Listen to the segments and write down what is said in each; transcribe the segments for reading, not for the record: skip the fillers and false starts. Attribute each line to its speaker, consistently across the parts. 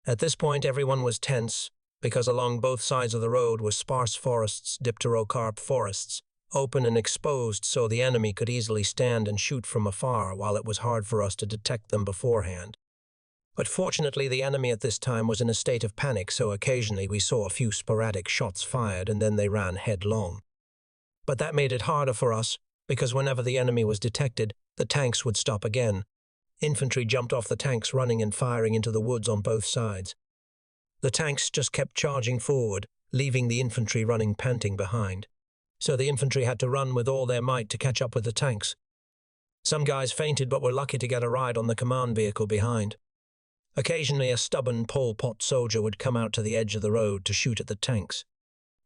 Speaker 1: At this point, everyone was tense, because along both sides of the road were sparse forests, dipterocarp forests, open and exposed so the enemy could easily stand and shoot from afar while it was hard for us to detect them beforehand. But fortunately, the enemy at this time was in a state of panic, so occasionally we saw a few sporadic shots fired and then they ran headlong. But that made it harder for us, because whenever the enemy was detected, the tanks would stop again. Infantry jumped off the tanks running and firing into the woods on both sides. The tanks just kept charging forward, leaving the infantry running panting behind. So the infantry had to run with all their might to catch up with the tanks. Some guys fainted but were lucky to get a ride on the command vehicle behind. Occasionally a stubborn Pol Pot soldier would come out to the edge of the road to shoot at the tanks.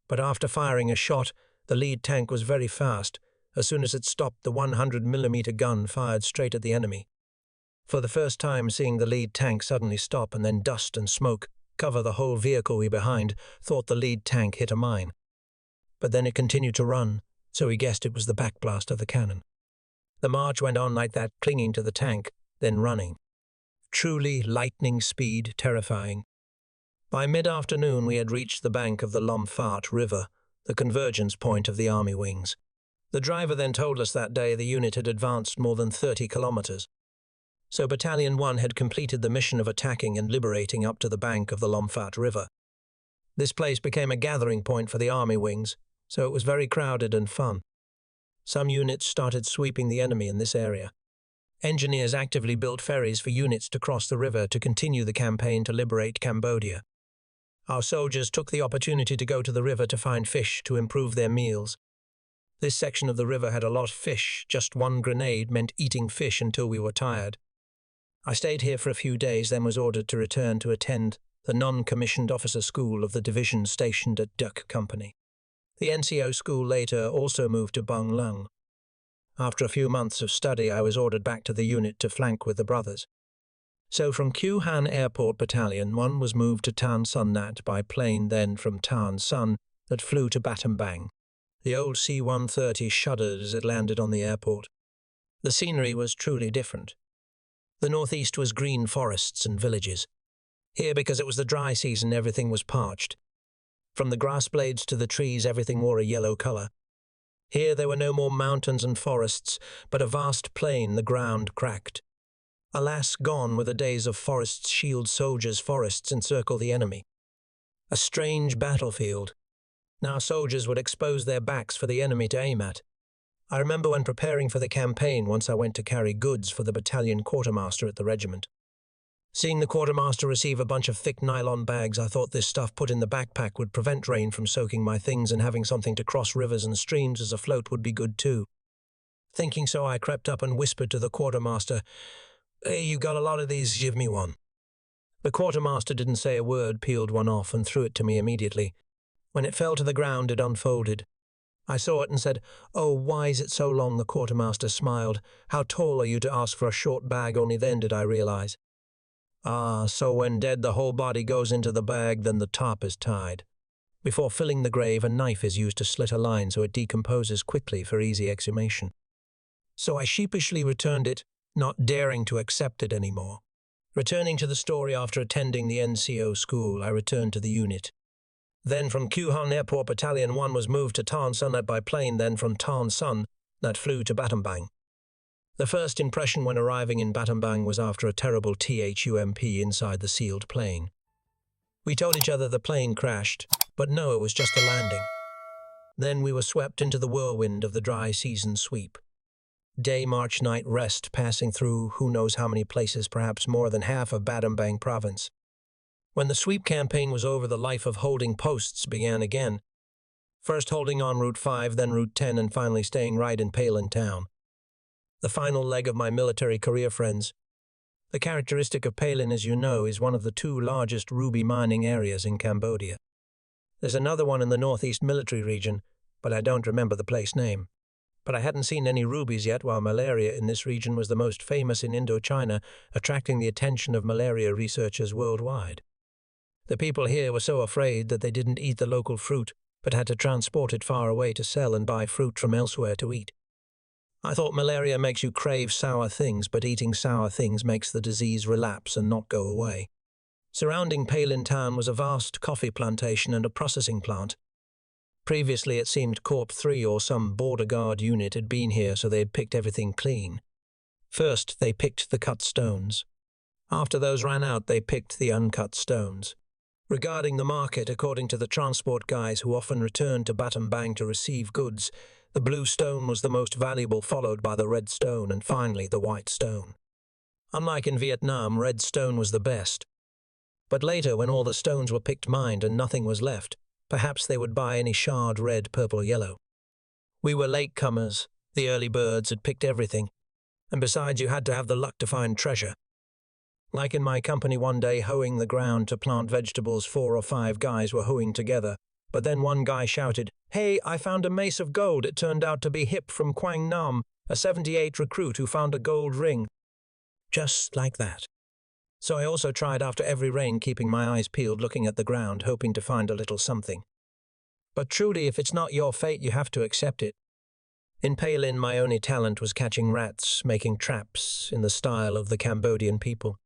Speaker 1: But after firing a shot, the lead tank was very fast. As soon as it stopped, the 100mm gun fired straight at the enemy. For the first time, seeing the lead tank suddenly stop and then dust and smoke cover the whole vehicle we behind, thought the lead tank hit a mine. But then it continued to run, so we guessed it was the backblast of the cannon. The march went on like that, clinging to the tank, then running. Truly lightning speed, terrifying. By mid-afternoon we had reached the bank of the Lom Phat River, the convergence point of the army wings. The driver then told us that day the unit had advanced more than 30 kilometers. So Battalion 1 had completed the mission of attacking and liberating up to the bank of the Lom Phat River. This place became a gathering point for the army wings, so it was very crowded and fun. Some units started sweeping the enemy in this area. Engineers actively built ferries for units to cross the river to continue the campaign to liberate Cambodia. Our soldiers took the opportunity to go to the river to find fish to improve their meals. This section of the river had a lot of fish. Just one grenade meant eating fish until we were tired. I stayed here for a few days, then was ordered to return to attend the non-commissioned officer school of the division stationed at Duck Company. The NCO school later also moved to Bang Lung. After a few months of study, I was ordered back to the unit to flank with the brothers. So from Kyu Han Airport Battalion 1 was moved to Tan Son Nhat by plane, then from Tan Son that flew to Battambang. The old C-130 shuddered as it landed on the airport. The scenery was truly different. The northeast was green forests and villages. Here, because it was the dry season, everything was parched. From the grass blades to the trees, everything wore a yellow color. Here there were no more mountains and forests, but a vast plain, the ground cracked. Alas, gone were the days of forests shield soldiers. Forests encircle the enemy. A strange battlefield. Now soldiers would expose their backs for the enemy to aim at. I remember when preparing for the campaign, once I went to carry goods for the battalion quartermaster at the regiment. Seeing the quartermaster receive a bunch of thick nylon bags, I thought this stuff put in the backpack would prevent rain from soaking my things, and having something to cross rivers and streams as a float would be good too. Thinking so, I crept up and whispered to the quartermaster, "Hey, you got a lot of these, give me one." The quartermaster didn't say a word, peeled one off and threw it to me immediately. When it fell to the ground, it unfolded. I saw it and said, "Oh, why is it so long?" The quartermaster smiled. "How tall are you to ask for a short bag?" Only then did I realize. Ah, so when dead the whole body goes into the bag, then the top is tied. Before filling the grave, a knife is used to slit a line so it decomposes quickly for easy exhumation. So I sheepishly returned it, not daring to accept it anymore. Returning to the story, after attending the NCO school, I returned to the unit. Then from Kyu Han Airport Battalion 1 was moved to Tan Son Nhat by plane, then from Tan Son Nhat flew to Battambang. The first impression when arriving in Battambang was after a terrible THUMP inside the sealed plane. We told each other the plane crashed, but no, it was just a landing. Then we were swept into the whirlwind of the dry season sweep. Day march, night rest, passing through who knows how many places, perhaps more than half of Battambang province. When the sweep campaign was over, the life of holding posts began again. First holding on Route 5, then Route 10, and finally staying right in Palin town. The final leg of my military career, friends. The characteristic of Palin, as you know, is one of the 2 largest ruby mining areas in Cambodia. There's another one in the northeast military region, but I don't remember the place name. But I hadn't seen any rubies yet, while malaria in this region was the most famous in Indochina, attracting the attention of malaria researchers worldwide. The people here were so afraid that they didn't eat the local fruit, but had to transport it far away to sell and buy fruit from elsewhere to eat. I thought malaria makes you crave sour things, but eating sour things makes the disease relapse and not go away. Surrounding Palin town was a vast coffee plantation and a processing plant. Previously it seemed Corp 3 or some border guard unit had been here, so they had picked everything clean. First, they picked the cut stones. After those ran out, they picked the uncut stones. Regarding the market, according to the transport guys who often returned to Battambang to receive goods, the blue stone was the most valuable, followed by the red stone and finally the white stone. Unlike in Vietnam, red stone was the best. But later, when all the stones were picked, mined, and nothing was left, perhaps they would buy any shard red, purple, yellow. We were latecomers. The early birds had picked everything. And besides, you had to have the luck to find treasure. Like in my company one day, hoeing the ground to plant vegetables, 4 or 5 guys were hoeing together. But then one guy shouted, "Hey, I found a mace of gold." It turned out to be Hip from Quang Nam, a 78 recruit who found a gold ring. Just like that. So I also tried after every rain, keeping my eyes peeled, looking at the ground, hoping to find a little something. But truly, if it's not your fate, you have to accept it. In Palin, my only talent was catching rats, making traps in the style of the Cambodian people.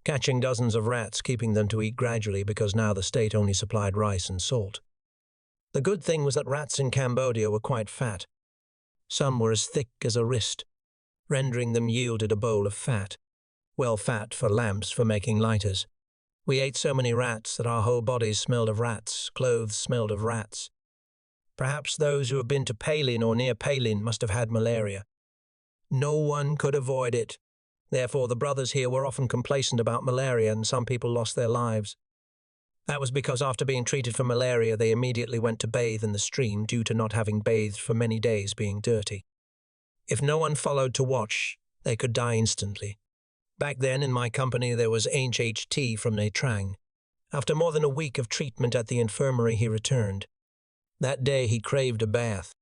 Speaker 1: Catching dozens of rats, keeping them to eat gradually because now the state only supplied rice and salt. The good thing was that rats in Cambodia were quite fat. Some were as thick as a wrist. Rendering them yielded a bowl of fat. Well, fat for lamps for making lighters. We ate so many rats that our whole bodies smelled of rats, clothes smelled of rats. Perhaps those who have been to Palin or near Palin must have had malaria. No one could avoid it. Therefore, the brothers here were often complacent about malaria, and some people lost their lives. That was because after being treated for malaria, they immediately went to bathe in the stream due to not having bathed for many days, being dirty. If no one followed to watch, they could die instantly. Back then, in my company, there was HT from Nha Trang. After more than a week of treatment at the infirmary, he returned. That day, he craved a bath.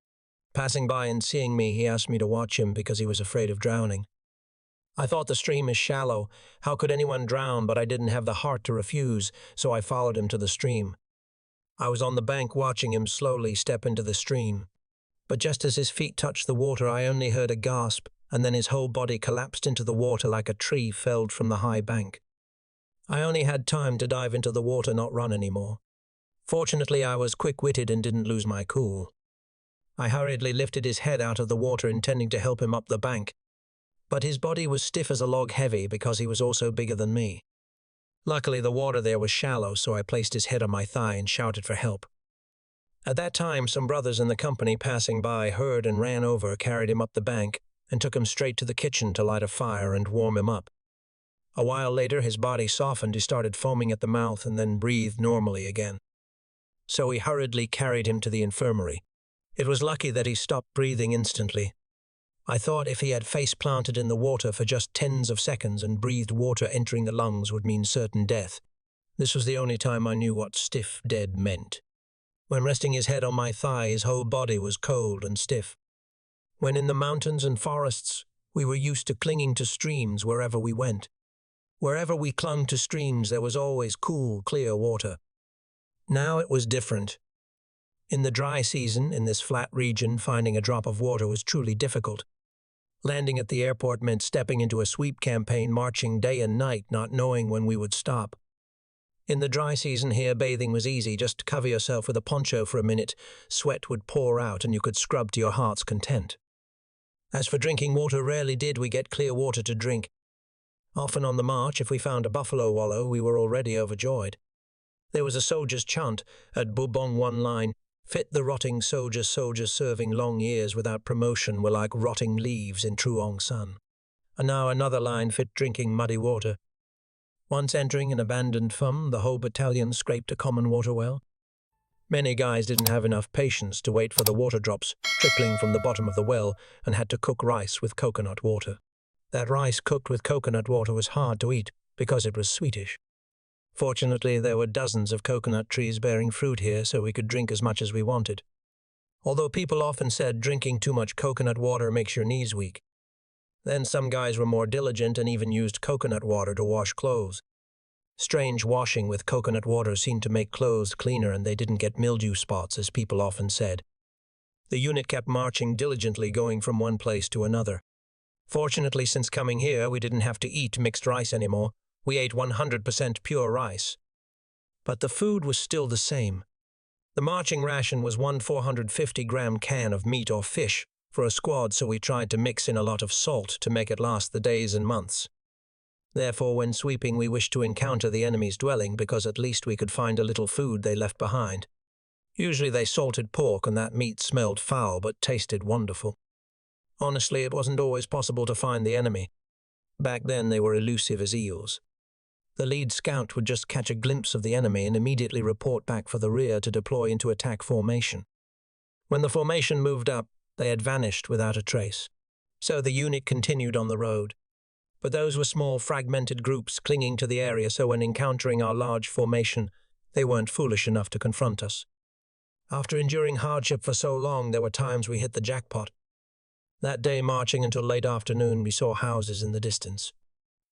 Speaker 1: Passing by and seeing me, he asked me to watch him because he was afraid of drowning. I thought the stream is shallow. How could anyone drown? But I didn't have the heart to refuse, so I followed him to the stream. I was on the bank watching him slowly step into the stream. But just as his feet touched the water, I only heard a gasp, and then his whole body collapsed into the water like a tree felled from the high bank. I only had time to dive into the water, not run anymore. Fortunately, I was quick-witted and didn't lose my cool. I hurriedly lifted his head out of the water, intending to help him up the bank. But his body was stiff as a log, heavy because he was also bigger than me. Luckily, the water there was shallow, so I placed his head on my thigh and shouted for help. At that time, some brothers in the company passing by heard and ran over, carried him up the bank, and took him straight to the kitchen to light a fire and warm him up. A while later, his body softened, he started foaming at the mouth and then breathed normally again. So we hurriedly carried him to the infirmary. It was lucky that he stopped breathing instantly. I thought if he had face planted in the water for just tens of seconds and breathed water entering the lungs would mean certain death. This was the only time I knew what stiff dead meant. When resting his head on my thigh, his whole body was cold and stiff. When in the mountains and forests, we were used to clinging to streams wherever we went. Wherever we clung to streams, there was always cool, clear water. Now it was different. In the dry season, in this flat region, finding a drop of water was truly difficult. Landing at the airport meant stepping into a sweep campaign, marching day and night, not knowing when we would stop. In the dry season here, bathing was easy. Just cover yourself with a poncho for a minute, sweat would pour out and you could scrub to your heart's content. As for drinking water, rarely did we get clear water to drink. Often on the march, if we found a buffalo wallow, we were already overjoyed. There was a soldier's chant at Bubong, one line, "Fit the rotting soldiers serving long years without promotion were like rotting leaves in Truong sun." And now another line, "Fit drinking muddy water." Once entering an abandoned farm, the whole battalion scraped a common water well. Many guys didn't have enough patience to wait for the water drops trickling from the bottom of the well and had to cook rice with coconut water. That rice cooked with coconut water was hard to eat because it was sweetish. Fortunately, there were dozens of coconut trees bearing fruit here, so we could drink as much as we wanted. Although people often said drinking too much coconut water makes your knees weak. Then some guys were more diligent and even used coconut water to wash clothes. Strange, washing with coconut water seemed to make clothes cleaner and they didn't get mildew spots, as people often said. The unit kept marching diligently, going from one place to another. Fortunately, since coming here, we didn't have to eat mixed rice anymore. We ate 100% pure rice. But the food was still the same. The marching ration was one 450-gram can of meat or fish for a squad, so we tried to mix in a lot of salt to make it last the days and months. Therefore, when sweeping, we wished to encounter the enemy's dwelling because at least we could find a little food they left behind. Usually they salted pork, and that meat smelled foul but tasted wonderful. Honestly, it wasn't always possible to find the enemy. Back then they were elusive as eels. The lead scout would just catch a glimpse of the enemy and immediately report back for the rear to deploy into attack formation. When the formation moved up, they had vanished without a trace. So the unit continued on the road. But those were small, fragmented groups clinging to the area, so when encountering our large formation, they weren't foolish enough to confront us. After enduring hardship for so long, there were times we hit the jackpot. That day, marching until late afternoon, we saw houses in the distance.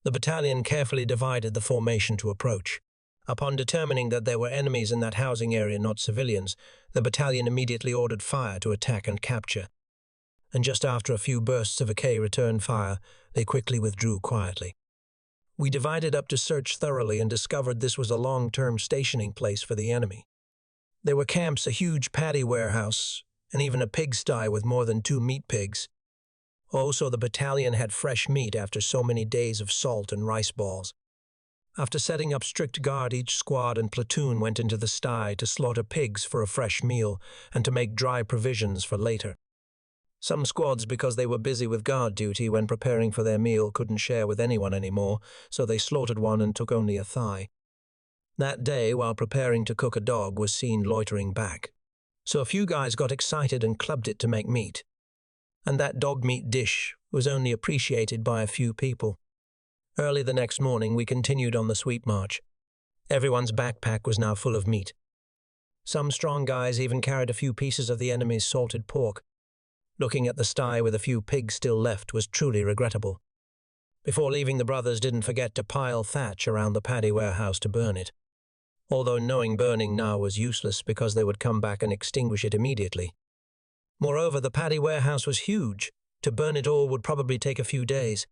Speaker 1: The battalion carefully divided the formation to approach. Upon determining that there were enemies in that housing area, not civilians, the battalion immediately ordered fire to attack and capture. And just after a few bursts of AK returned fire, they quickly withdrew quietly. We divided up to search thoroughly and discovered this was a long-term stationing place for the enemy. There were camps, a huge paddy warehouse, and even a pigsty with more than 2 meat pigs. Also, the battalion had fresh meat after so many days of salt and rice balls. After setting up strict guard, each squad and platoon went into the sty to slaughter pigs for a fresh meal and to make dry provisions for later. Some squads, because they were busy with guard duty when preparing for their meal, couldn't share with anyone anymore, so they slaughtered one and took only a thigh. That day, while preparing to cook, a dog was seen loitering back. So a few guys got excited and clubbed it to make meat. And that dog meat dish was only appreciated by a few people. Early the next morning, we continued on the sweep march. Everyone's backpack was now full of meat. Some strong guys even carried a few pieces of the enemy's salted pork. Looking at the sty with a few pigs still left was truly regrettable. Before leaving, the brothers didn't forget to pile thatch around the paddy warehouse to burn it. Although knowing burning now was useless because they would come back and extinguish it immediately. Moreover, the paddy warehouse was huge. To burn it all would probably take a few days.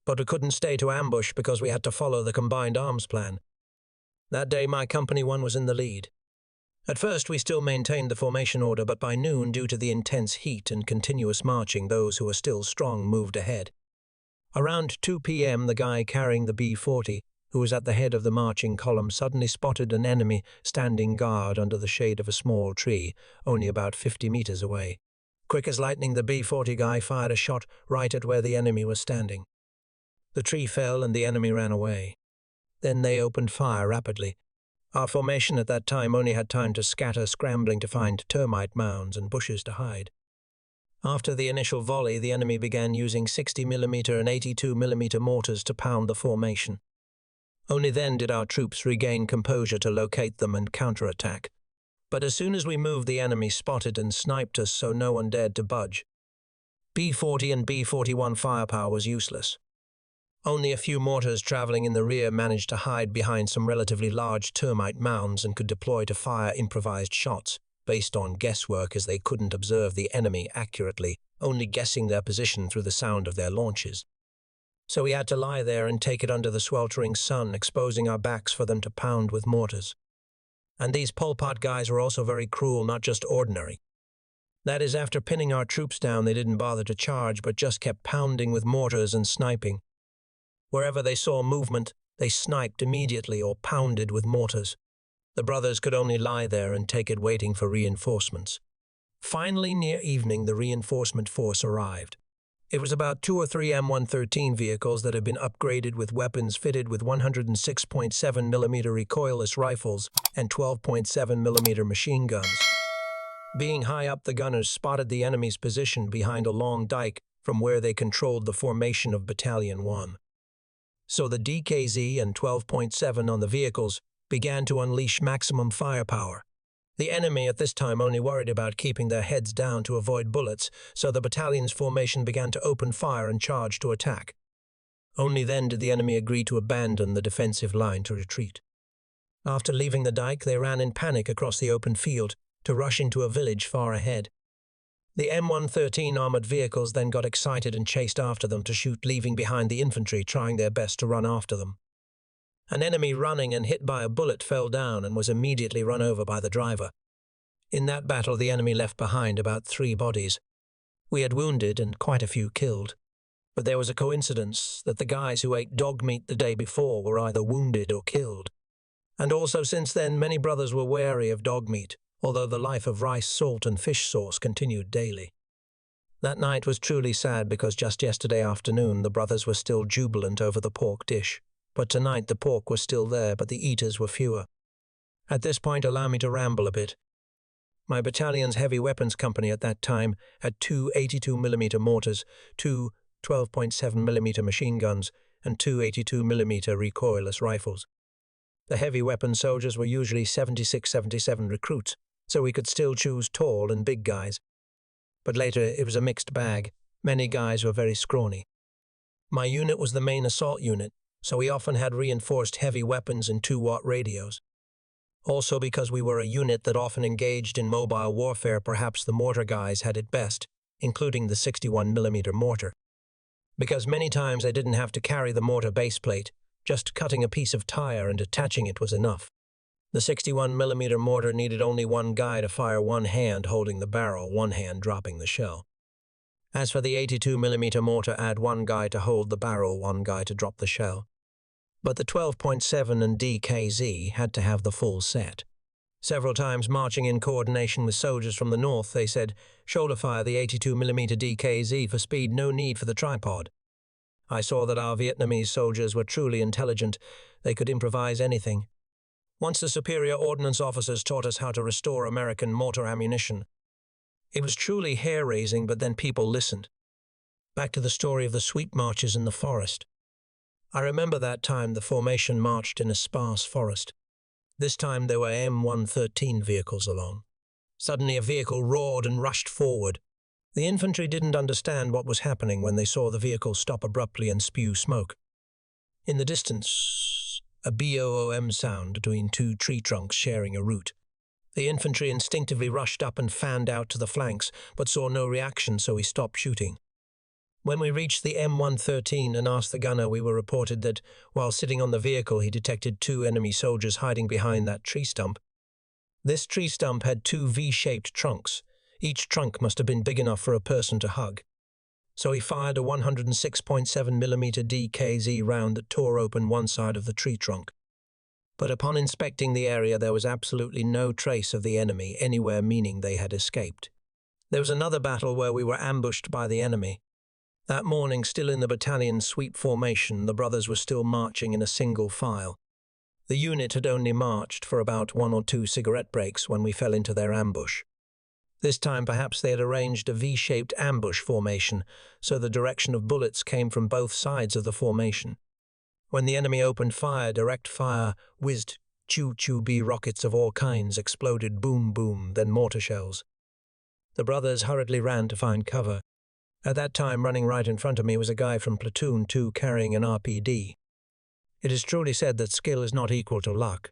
Speaker 1: But we couldn't stay to ambush because we had to follow the combined arms plan. That day, my Company 1 was in the lead. At first, we still maintained the formation order, but by noon, due to the intense heat and continuous marching, those who were still strong moved ahead. Around 2 p.m., the guy carrying the B-40, who was at the head of the marching column, suddenly spotted an enemy standing guard under the shade of a small tree, only about 50 meters away. Quick as lightning, the B-40 guy fired a shot right at where the enemy was standing. The tree fell and the enemy ran away. Then they opened fire rapidly. Our formation at that time only had time to scatter, scrambling to find termite mounds and bushes to hide. After the initial volley, the enemy began using 60mm and 82mm mortars to pound the formation. Only then did our troops regain composure to locate them and counterattack. But as soon as we moved, the enemy spotted and sniped us, so no one dared to budge. B-40 and B-41 firepower was useless. Only a few mortars traveling in the rear managed to hide behind some relatively large termite mounds and could deploy to fire improvised shots, based on guesswork, as they couldn't observe the enemy accurately, only guessing their position through the sound of their launches. So we had to lie there and take it under the sweltering sun, exposing our backs for them to pound with mortars. And these Pol Pot guys were also very cruel, not just ordinary. That is, after pinning our troops down, they didn't bother to charge, but just kept pounding with mortars and sniping. Wherever they saw movement, they sniped immediately or pounded with mortars. The brothers could only lie there and take it, waiting for reinforcements. Finally, near evening, the reinforcement force arrived. It was about 2 or 3 M113 vehicles that had been upgraded with weapons fitted with 106.7mm recoilless rifles and 12.7mm machine guns. Being high up, the gunners spotted the enemy's position behind a long dike from where they controlled the formation of Battalion 1. So the DKZ and 12.7 on the vehicles began to unleash maximum firepower. The enemy at this time only worried about keeping their heads down to avoid bullets, so the battalion's formation began to open fire and charge to attack. Only then did the enemy agree to abandon the defensive line to retreat. After leaving the dike, they ran in panic across the open field to rush into a village far ahead. The M113 armored vehicles then got excited and chased after them to shoot, leaving behind the infantry trying their best to run after them. An enemy running and hit by a bullet fell down and was immediately run over by the driver. In that battle, the enemy left behind about 3 bodies. We had wounded and quite a few killed. But there was a coincidence that the guys who ate dog meat the day before were either wounded or killed. And also since then, many brothers were wary of dog meat, although the life of rice, salt and fish sauce continued daily. That night was truly sad because just yesterday afternoon the brothers were still jubilant over the pork dish. But tonight the pork was still there, but the eaters were fewer. At this point, allow me to ramble a bit. My battalion's heavy weapons company at that time had 2 82mm mortars, 2 12.7mm machine guns, and 2 82mm recoilless rifles. The heavy weapon soldiers were usually 76-77 recruits, so we could still choose tall and big guys. But later it was a mixed bag. Many guys were very scrawny. My unit was the main assault unit, so we often had reinforced heavy weapons and 2-watt radios. Also because we were a unit that often engaged in mobile warfare, perhaps the mortar guys had it best, including the 61mm mortar. Because many times I didn't have to carry the mortar base plate, just cutting a piece of tire and attaching it was enough. The 61mm mortar needed only one guy to fire, one hand holding the barrel, one hand dropping the shell. As for the 82mm mortar, add one guy to hold the barrel, one guy to drop the shell. But the 12.7 and DKZ had to have the full set. Several times marching in coordination with soldiers from the north, they said, "Shoulder fire the 82mm DKZ for speed, no need for the tripod." I saw that our Vietnamese soldiers were truly intelligent. They could improvise anything. Once the superior ordnance officers taught us how to restore American mortar ammunition. It was truly hair-raising, but then people listened. Back to the story of the sweep marches in the forest. I remember that time the formation marched in a sparse forest. This time there were M113 vehicles along. Suddenly a vehicle roared and rushed forward. The infantry didn't understand what was happening when they saw the vehicle stop abruptly and spew smoke. In the distance, a boom sound between 2 tree trunks sharing a route. The infantry instinctively rushed up and fanned out to the flanks, but saw no reaction, so we stopped shooting. When we reached the M113 and asked the gunner, we were reported that, while sitting on the vehicle, he detected 2 enemy soldiers hiding behind that tree stump. This tree stump had 2 V-shaped trunks. Each trunk must have been big enough for a person to hug. So he fired a 106.7mm DKZ round that tore open one side of the tree trunk. But upon inspecting the area, there was absolutely no trace of the enemy anywhere, meaning they had escaped. There was another battle where we were ambushed by the enemy. That morning, still in the battalion sweep formation, the brothers were still marching in a single file. The unit had only marched for about 1 or 2 cigarette breaks when we fell into their ambush. This time perhaps they had arranged a V-shaped ambush formation, so the direction of bullets came from both sides of the formation. When the enemy opened fire, direct fire whizzed, choo-choo-bee rockets of all kinds exploded, boom-boom, then mortar shells. The brothers hurriedly ran to find cover. At that time, running right in front of me was a guy from Platoon 2 carrying an RPD. It is truly said that skill is not equal to luck.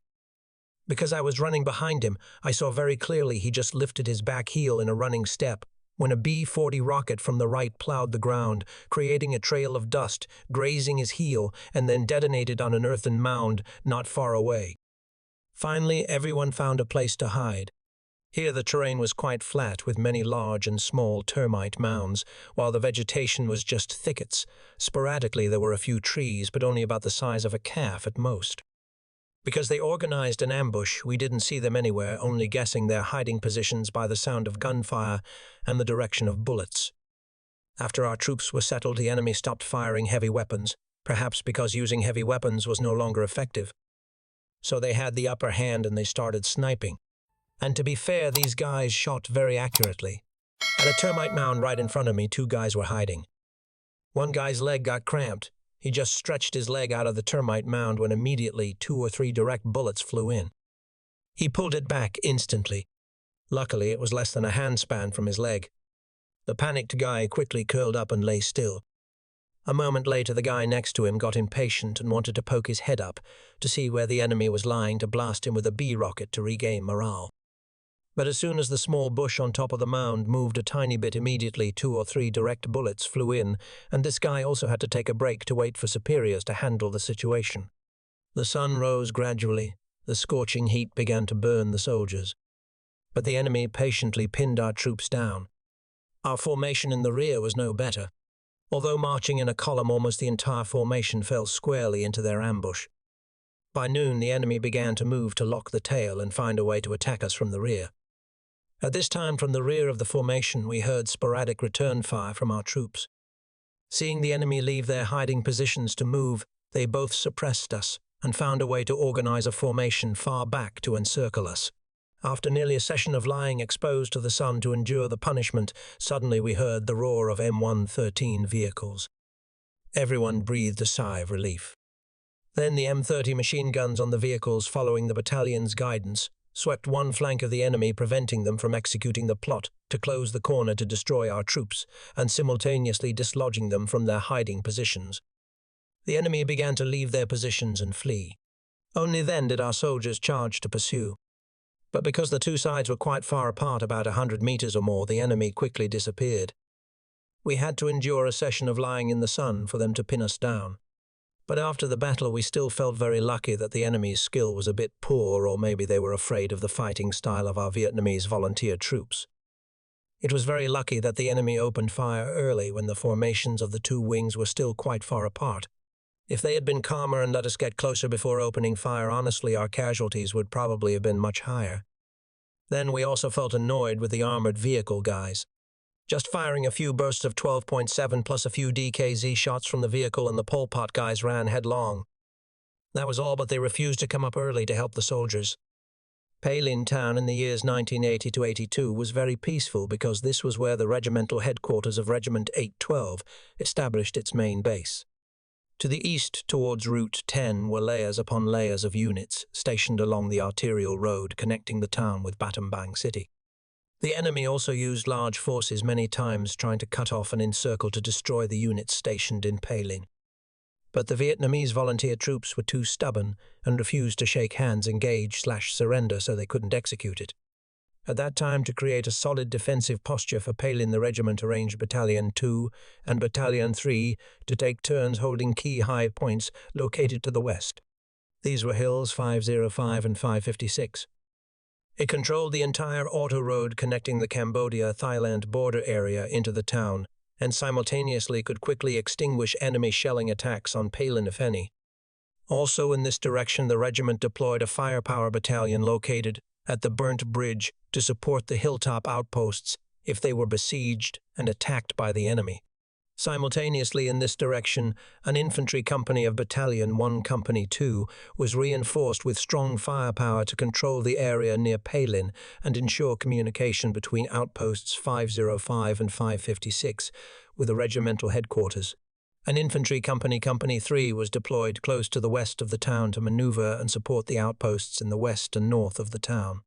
Speaker 1: Because I was running behind him, I saw very clearly he just lifted his back heel in a running step when a B-40 rocket from the right plowed the ground, creating a trail of dust, grazing his heel, and then detonated on an earthen mound not far away. Finally, everyone found a place to hide. Here the terrain was quite flat, with many large and small termite mounds, while the vegetation was just thickets. Sporadically there were a few trees, but only about the size of a calf at most. Because they organized an ambush, we didn't see them anywhere, only guessing their hiding positions by the sound of gunfire and the direction of bullets. After our troops were settled, the enemy stopped firing heavy weapons, perhaps because using heavy weapons was no longer effective. So they had the upper hand and they started sniping. And to be fair, these guys shot very accurately. At a termite mound right in front of me, 2 guys were hiding. One guy's leg got cramped. He just stretched his leg out of the termite mound when immediately 2 or 3 direct bullets flew in. He pulled it back instantly. Luckily, it was less than a handspan from his leg. The panicked guy quickly curled up and lay still. A moment later, the guy next to him got impatient and wanted to poke his head up to see where the enemy was lying to blast him with a B-rocket to regain morale. But as soon as the small bush on top of the mound moved a tiny bit, immediately 2 or 3 direct bullets flew in, and this guy also had to take a break to wait for superiors to handle the situation. The sun rose gradually. The scorching heat began to burn the soldiers. But the enemy patiently pinned our troops down. Our formation in the rear was no better. Although marching in a column, almost the entire formation fell squarely into their ambush. By noon, the enemy began to move to lock the tail and find a way to attack us from the rear. At this time, from the rear of the formation, we heard sporadic return fire from our troops. Seeing the enemy leave their hiding positions to move, they both suppressed us and found a way to organize a formation far back to encircle us. After nearly a session of lying exposed to the sun to endure the punishment, suddenly we heard the roar of M113 vehicles. Everyone breathed a sigh of relief. Then the M30 machine guns on the vehicles, following the battalion's guidance, swept one flank of the enemy, preventing them from executing the plot to close the corner to destroy our troops, and simultaneously dislodging them from their hiding positions. The enemy began to leave their positions and flee. Only then did our soldiers charge to pursue. But because the two sides were quite far apart, about 100 meters or more, the enemy quickly disappeared. We had to endure a session of lying in the sun for them to pin us down. But after the battle, we still felt very lucky that the enemy's skill was a bit poor, or maybe they were afraid of the fighting style of our Vietnamese volunteer troops. It was very lucky that the enemy opened fire early when the formations of the two wings were still quite far apart. If they had been calmer and let us get closer before opening fire, honestly, our casualties would probably have been much higher. Then we also felt annoyed with the armored vehicle guys. Just firing a few bursts of 12.7 plus a few DKZ shots from the vehicle, and the Pol Pot guys ran headlong. That was all, but they refused to come up early to help the soldiers. Pailin town in the years 1980 to 82 was very peaceful because this was where the regimental headquarters of Regiment 812 established its main base. To the east, towards Route 10, were layers upon layers of units stationed along the arterial road connecting the town with Battambang city. The enemy also used large forces many times, trying to cut off and encircle to destroy the units stationed in Pailin. But the Vietnamese volunteer troops were too stubborn and refused to shake hands, engage/surrender, so they couldn't execute it. At that time, to create a solid defensive posture for Pailin, the regiment arranged Battalion 2 and Battalion 3 to take turns holding key high points located to the west. These were hills 505 and 556. It controlled the entire auto road connecting the Cambodia-Thailand border area into the town, and simultaneously could quickly extinguish enemy shelling attacks on Pailin if any. Also in this direction, the regiment deployed a firepower battalion located at the Burnt Bridge to support the hilltop outposts if they were besieged and attacked by the enemy. Simultaneously in this direction, an infantry company of Battalion 1 Company 2 was reinforced with strong firepower to control the area near Pailin and ensure communication between outposts 505 and 556 with the regimental headquarters. An infantry company, Company 3, was deployed close to the west of the town to maneuver and support the outposts in the west and north of the town.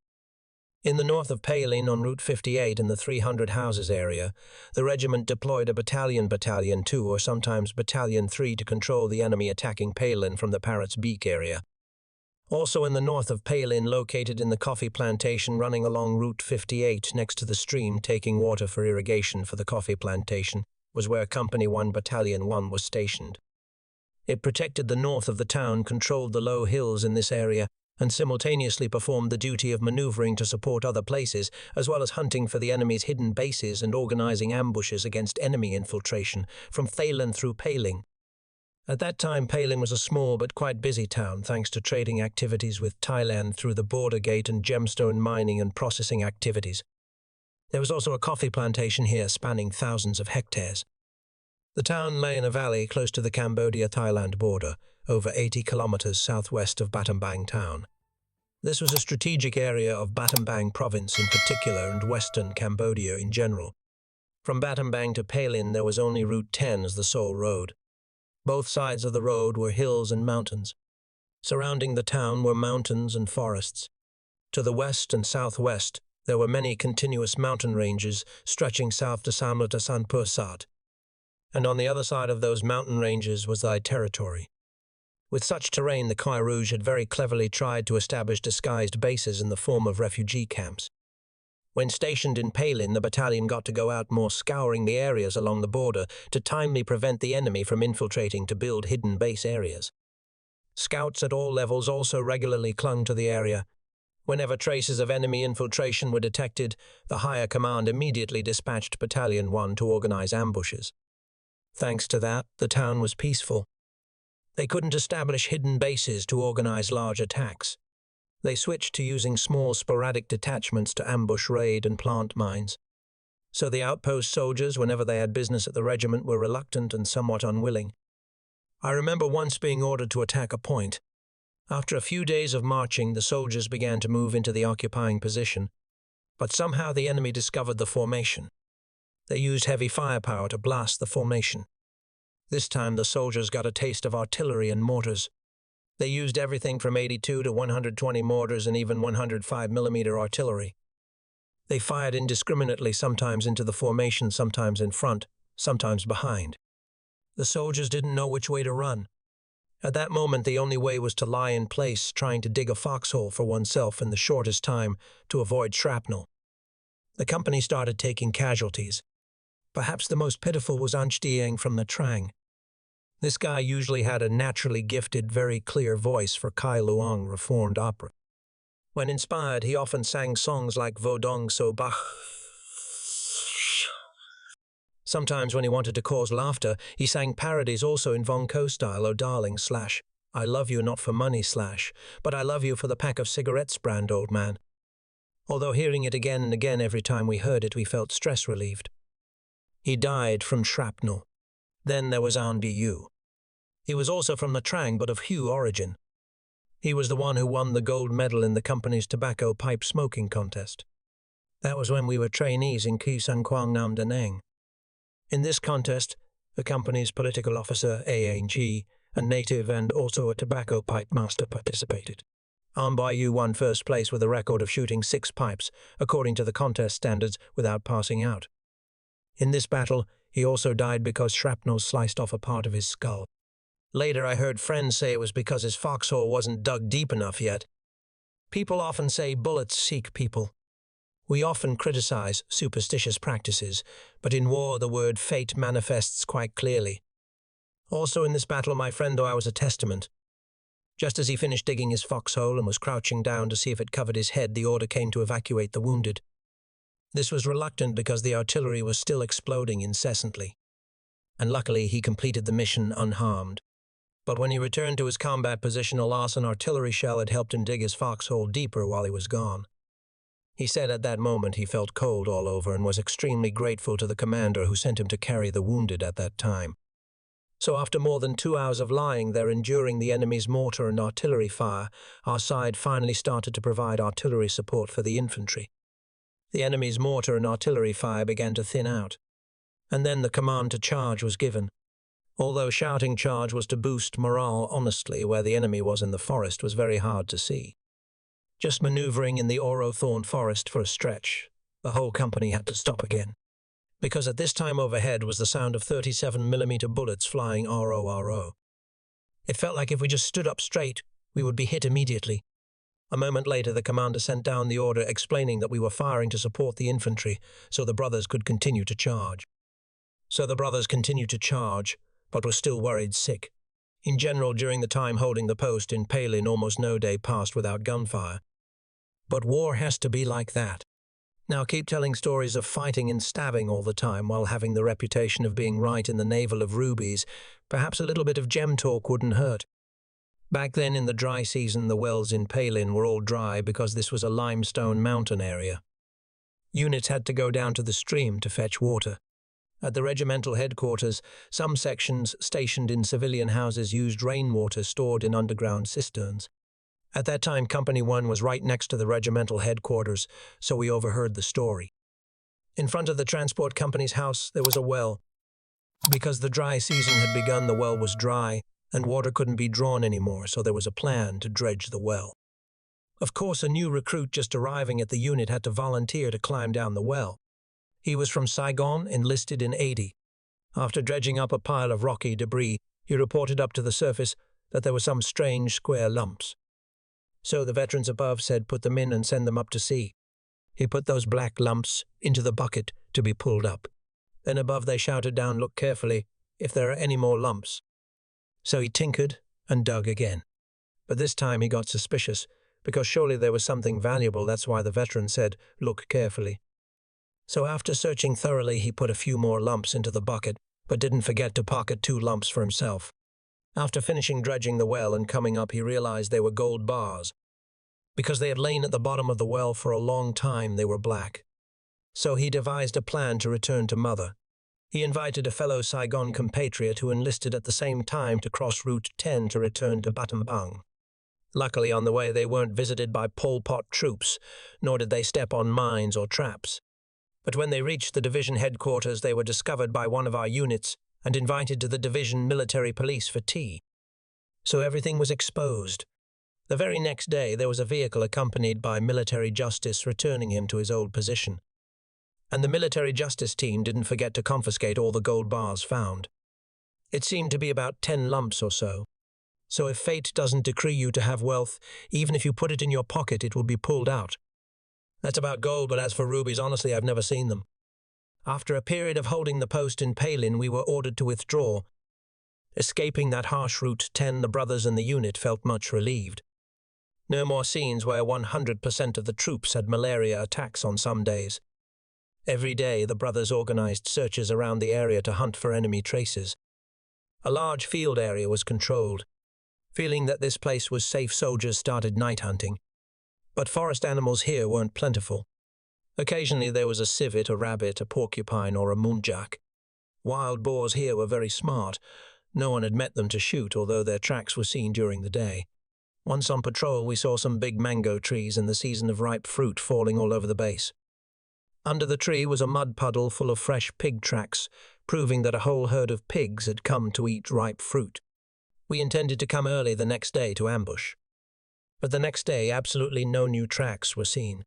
Speaker 1: In the north of Pailin, on Route 58 in the 300 houses area, the regiment deployed a Battalion 2 or sometimes Battalion 3 to control the enemy attacking Pailin from the Parrot's Beak area. Also in the north of Pailin, located in the coffee plantation running along Route 58 next to the stream taking water for irrigation for the coffee plantation, was where Company 1 Battalion 1 was stationed. It protected the north of the town, controlled the low hills in this area, and simultaneously performed the duty of maneuvering to support other places, as well as hunting for the enemy's hidden bases and organizing ambushes against enemy infiltration from Thailand through Pailin. At that time, Pailin was a small but quite busy town thanks to trading activities with Thailand through the border gate and gemstone mining and processing activities. There was also a coffee plantation here spanning thousands of hectares. The town lay in a valley close to the Cambodia-Thailand border, over 80 kilometers southwest of Battambang town. This was a strategic area of Battambang province in particular and western Cambodia in general. From Battambang to Pailin, there was only Route 10 as the sole road. Both sides of the road were hills and mountains. Surrounding the town were mountains and forests. To the west and southwest, there were many continuous mountain ranges stretching south to Samla to Sanpursat. And on the other side of those mountain ranges was thy territory. With such terrain, the Khmer Rouge had very cleverly tried to establish disguised bases in the form of refugee camps. When stationed in Pailin, the battalion got to go out more, scouring the areas along the border to timely prevent the enemy from infiltrating to build hidden base areas. Scouts at all levels also regularly clung to the area. Whenever traces of enemy infiltration were detected, the higher command immediately dispatched Battalion 1 to organize ambushes. Thanks to that, the town was peaceful. They couldn't establish hidden bases to organize large attacks. They switched to using small sporadic detachments to ambush, raid, and plant mines. So the outpost soldiers, whenever they had business at the regiment, were reluctant and somewhat unwilling. I remember once being ordered to attack a point. After a few days of marching, the soldiers began to move into the occupying position, but somehow the enemy discovered the formation. They used heavy firepower to blast the formation. This time the soldiers got a taste of artillery and mortars. They used everything from 82 to 120 mortars and even 105mm artillery. They fired indiscriminately, sometimes into the formation, sometimes in front, sometimes behind. The soldiers didn't know which way to run. At that moment, the only way was to lie in place, trying to dig a foxhole for oneself in the shortest time to avoid shrapnel. The company started taking casualties. Perhaps the most pitiful was Anchdieng from the Trang. This guy usually had a naturally gifted, very clear voice for Kai Luang reformed opera. When inspired, he often sang songs like Vodong So Bach. Sometimes when he wanted to cause laughter, he sang parodies also in Vong Ko style, "Oh darling / I love you not for money / but I love you for the pack of cigarettes brand, old man." Although hearing it again and again every time we heard it, we felt stress relieved. He died from shrapnel. Then there was An Bu. He was also from the Trang but of Hu origin. He was the one who won the gold medal in the company's tobacco pipe smoking contest. That was when we were trainees in Ki San Quang Nam Da Nang. In this contest, the company's political officer, Ang, a native and also a tobacco pipe master, participated. An Bu won first place with a record of shooting 6 pipes, according to the contest standards, without passing out. In this battle, he also died because shrapnel sliced off a part of his skull. Later, I heard friends say it was because his foxhole wasn't dug deep enough yet. People often say bullets seek people. We often criticize superstitious practices, but in war the word fate manifests quite clearly. Also in this battle, my friend thought I was a testament. Just as he finished digging his foxhole and was crouching down to see if it covered his head, the order came to evacuate the wounded. This was reluctant because the artillery was still exploding incessantly. And luckily he completed the mission unharmed. But when he returned to his combat position, alas, an artillery shell had helped him dig his foxhole deeper while he was gone. He said at that moment he felt cold all over and was extremely grateful to the commander who sent him to carry the wounded at that time. So after more than 2 hours of lying there enduring the enemy's mortar and artillery fire, our side finally started to provide artillery support for the infantry. The enemy's mortar and artillery fire began to thin out, and then the command to charge was given. Although shouting charge was to boost morale, honestly, where the enemy was in the forest was very hard to see. Just maneuvering in the Oro Thorn forest for a stretch, the whole company had to stop again. Because at this time overhead was the sound of 37mm bullets flying RORO. It felt like if we just stood up straight, we would be hit immediately. A moment later, the commander sent down the order explaining that we were firing to support the infantry so the brothers could continue to charge. So the brothers continued to charge, but were still worried sick. In general, during the time holding the post in Palin, almost no day passed without gunfire. But war has to be like that. Now keep telling stories of fighting and stabbing all the time while having the reputation of being right in the navel of rubies. Perhaps a little bit of gem talk wouldn't hurt. Back then in the dry season, the wells in Palin were all dry because this was a limestone mountain area. Units had to go down to the stream to fetch water. At the regimental headquarters, some sections stationed in civilian houses used rainwater stored in underground cisterns. At that time, Company 1 was right next to the regimental headquarters, so we overheard the story. In front of the transport company's house, there was a well. Because the dry season had begun, the well was dry, and water couldn't be drawn anymore, so there was a plan to dredge the well. Of course, a new recruit just arriving at the unit had to volunteer to climb down the well. He was from Saigon, enlisted in 80. After dredging up a pile of rocky debris, he reported up to the surface that there were some strange square lumps. So the veterans above said put them in and send them up to sea. He put those black lumps into the bucket to be pulled up. Then above they shouted down, look carefully if there are any more lumps. So he tinkered and dug again. But this time he got suspicious, because surely there was something valuable. That's why the veteran said, "Look carefully." So after searching thoroughly, he put a few more lumps into the bucket, but didn't forget to pocket 2 lumps for himself. After finishing dredging the well and coming up, he realized they were gold bars. Because they had lain at the bottom of the well for a long time, they were black. So he devised a plan to return to Mother. He invited a fellow Saigon compatriot who enlisted at the same time to cross Route 10 to return to Battambang. Luckily, on the way, they weren't visited by Pol Pot troops, nor did they step on mines or traps. But when they reached the division headquarters, they were discovered by one of our units and invited to the division military police for tea. So everything was exposed. The very next day, there was a vehicle accompanied by military justice returning him to his old position. And the military justice team didn't forget to confiscate all the gold bars found. It seemed to be about 10 lumps or so. So if fate doesn't decree you to have wealth, even if you put it in your pocket, it will be pulled out. That's about gold, but as for rubies, honestly, I've never seen them. After a period of holding the post in Palin, we were ordered to withdraw. Escaping that harsh Route 10, the brothers in the unit felt much relieved. No more scenes where 100% of the troops had malaria attacks on some days. Every day, the brothers organized searches around the area to hunt for enemy traces. A large field area was controlled. Feeling that this place was safe, soldiers started night hunting. But forest animals here weren't plentiful. Occasionally there was a civet, a rabbit, a porcupine, or a muntjac. Wild boars here were very smart. No one had met them to shoot, although their tracks were seen during the day. Once on patrol, we saw some big mango trees in the season of ripe fruit falling all over the base. Under the tree was a mud puddle full of fresh pig tracks, proving that a whole herd of pigs had come to eat ripe fruit. We intended to come early the next day to ambush. But the next day, absolutely no new tracks were seen.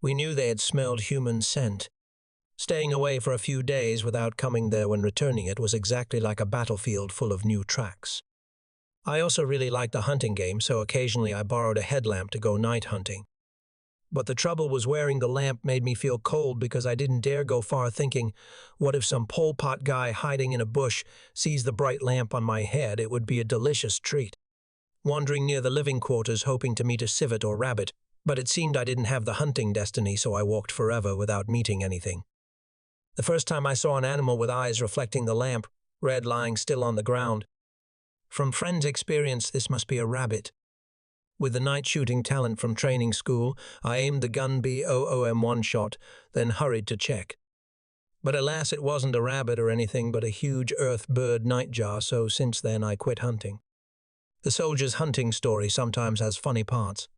Speaker 1: We knew they had smelled human scent. Staying away for a few days without coming there when returning it was exactly like a battlefield full of new tracks. I also really liked the hunting game, so occasionally I borrowed a headlamp to go night hunting. But the trouble was wearing the lamp made me feel cold because I didn't dare go far, thinking, what if some Pol Pot guy hiding in a bush sees the bright lamp on my head? It would be a delicious treat. Wandering near the living quarters hoping to meet a civet or rabbit, but it seemed I didn't have the hunting destiny, so I walked forever without meeting anything. The first time I saw an animal with eyes reflecting the lamp, red, lying still on the ground. From friends' experience, this must be a rabbit. With the night shooting talent from training school, I aimed the gun BOOM one shot, then hurried to check. But alas, it wasn't a rabbit or anything but a huge earth bird nightjar, so since then I quit hunting. The soldier's hunting story sometimes has funny parts.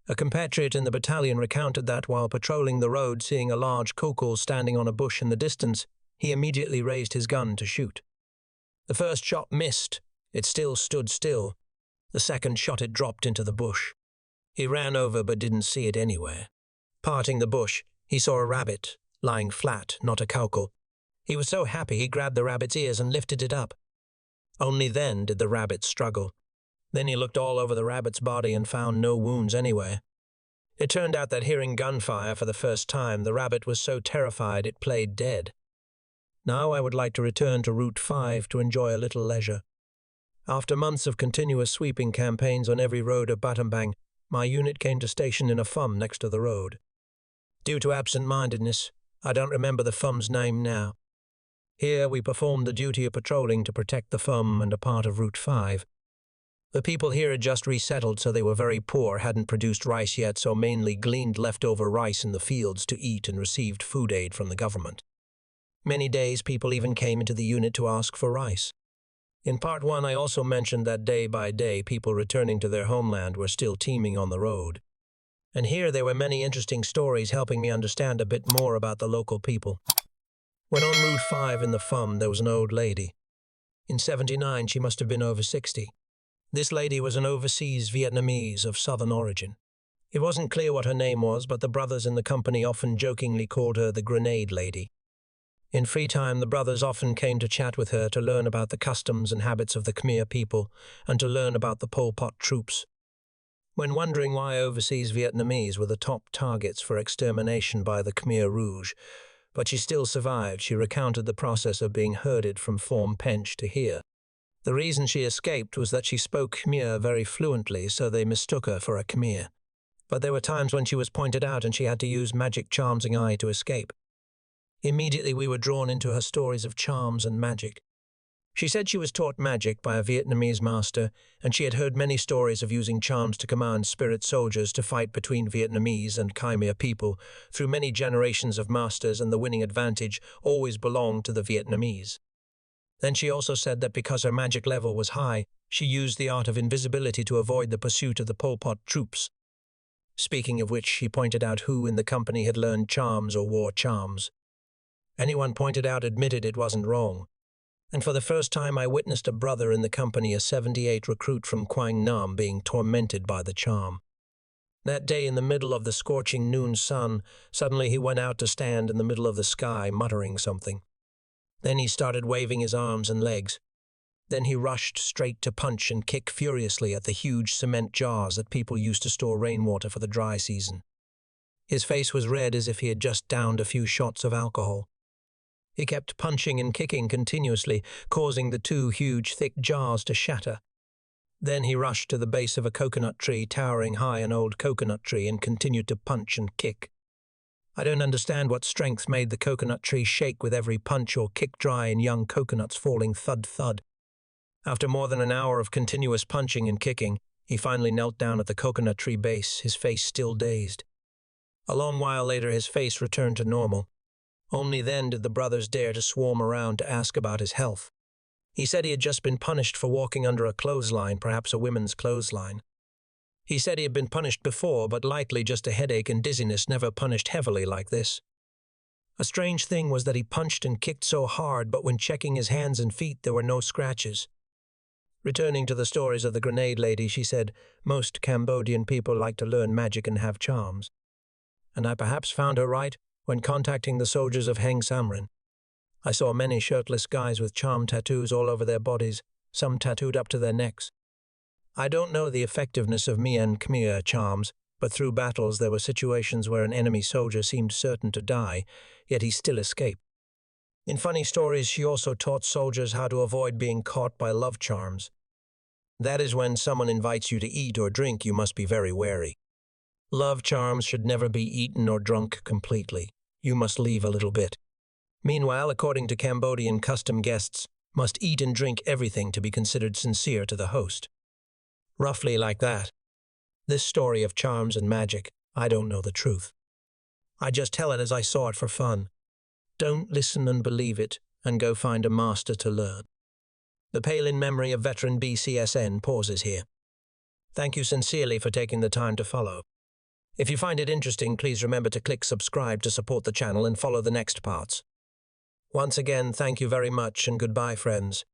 Speaker 1: A compatriot in the battalion recounted that while patrolling the road, seeing a large kokol standing on a bush in the distance, he immediately raised his gun to shoot. The first shot missed. It still stood still. The second shot, it dropped into the bush. He ran over but didn't see it anywhere. Parting the bush, he saw a rabbit, lying flat, not a kokol. He was so happy he grabbed the rabbit's ears and lifted it up. Only then did the rabbit struggle. Then he looked all over the rabbit's body and found no wounds anywhere. It turned out that hearing gunfire for the first time, the rabbit was so terrified it played dead. Now I would like to return to Route 5 to enjoy a little leisure. After months of continuous sweeping campaigns on every road of Battambang, my unit came to station in a FUM next to the road. Due to absent-mindedness, I don't remember the FUM's name now. Here we performed the duty of patrolling to protect the FUM and a part of Route 5. The people here had just resettled, so they were very poor, hadn't produced rice yet, so mainly gleaned leftover rice in the fields to eat and received food aid from the government. Many days people even came into the unit to ask for rice. In Part 1, I also mentioned that day by day, people returning to their homeland were still teeming on the road. And here there were many interesting stories helping me understand a bit more about the local people. When on Route 5 in the FUM, there was an old lady. In '79, she must have been over 60. This lady was an overseas Vietnamese of southern origin. It wasn't clear what her name was, but the brothers in the company often jokingly called her the Grenade Lady. In free time, the brothers often came to chat with her to learn about the customs and habits of the Khmer people and to learn about the Pol Pot troops. When wondering why overseas Vietnamese were the top targets for extermination by the Khmer Rouge, but she still survived, she recounted the process of being herded from Phnom Penh to here. The reason she escaped was that she spoke Khmer very fluently, so they mistook her for a Khmer. But there were times when she was pointed out and she had to use magic charms and eye to escape. Immediately we were drawn into her stories of charms and magic. She said she was taught magic by a Vietnamese master, and she had heard many stories of using charms to command spirit soldiers to fight between Vietnamese and Khmer people through many generations of masters, and the winning advantage always belonged to the Vietnamese. Then she also said that because her magic level was high, she used the art of invisibility to avoid the pursuit of the Pol Pot troops. Speaking of which, she pointed out who in the company had learned charms or wore charms. Anyone pointed out admitted it wasn't wrong. And for the first time I witnessed a brother in the company, a 78 recruit from Quang Nam, being tormented by the charm. That day, in the middle of the scorching noon sun, suddenly he went out to stand in the middle of the sky, muttering something. Then he started waving his arms and legs. Then he rushed straight to punch and kick furiously at the huge cement jars that people used to store rainwater for the dry season. His face was red as if he had just downed a few shots of alcohol. He kept punching and kicking continuously, causing the two huge, thick jars to shatter. Then he rushed to the base of a coconut tree, towering high, an old coconut tree, and continued to punch and kick. I don't understand what strength made the coconut tree shake with every punch or kick, dry and young coconuts falling thud-thud. After more than an hour of continuous punching and kicking, he finally knelt down at the coconut tree base, his face still dazed. A long while later, his face returned to normal. Only then did the brothers dare to swarm around to ask about his health. He said he had just been punished for walking under a clothesline, perhaps a women's clothesline. He said he had been punished before, but likely just a headache and dizziness, never punished heavily like this. A strange thing was that he punched and kicked so hard, but when checking his hands and feet, there were no scratches. Returning to the stories of the grenade lady, she said, most Cambodian people like to learn magic and have charms. And I perhaps found her right when contacting the soldiers of Heng Samrin. I saw many shirtless guys with charm tattoos all over their bodies, some tattooed up to their necks. I don't know the effectiveness of Mien Khmer charms, but through battles there were situations where an enemy soldier seemed certain to die, yet he still escaped. In funny stories, she also taught soldiers how to avoid being caught by love charms. That is, when someone invites you to eat or drink, you must be very wary. Love charms should never be eaten or drunk completely. You must leave a little bit. Meanwhile, according to Cambodian custom, guests must eat and drink everything to be considered sincere to the host. Roughly like that. This story of charms and magic, I don't know the truth. I just tell it as I saw it for fun. Don't listen and believe it, and go find a master to learn. The pale in memory of veteran BCSN pauses here. Thank you sincerely for taking the time to follow. If you find it interesting, please remember to click subscribe to support the channel and follow the next parts. Once again, thank you very much and goodbye, friends.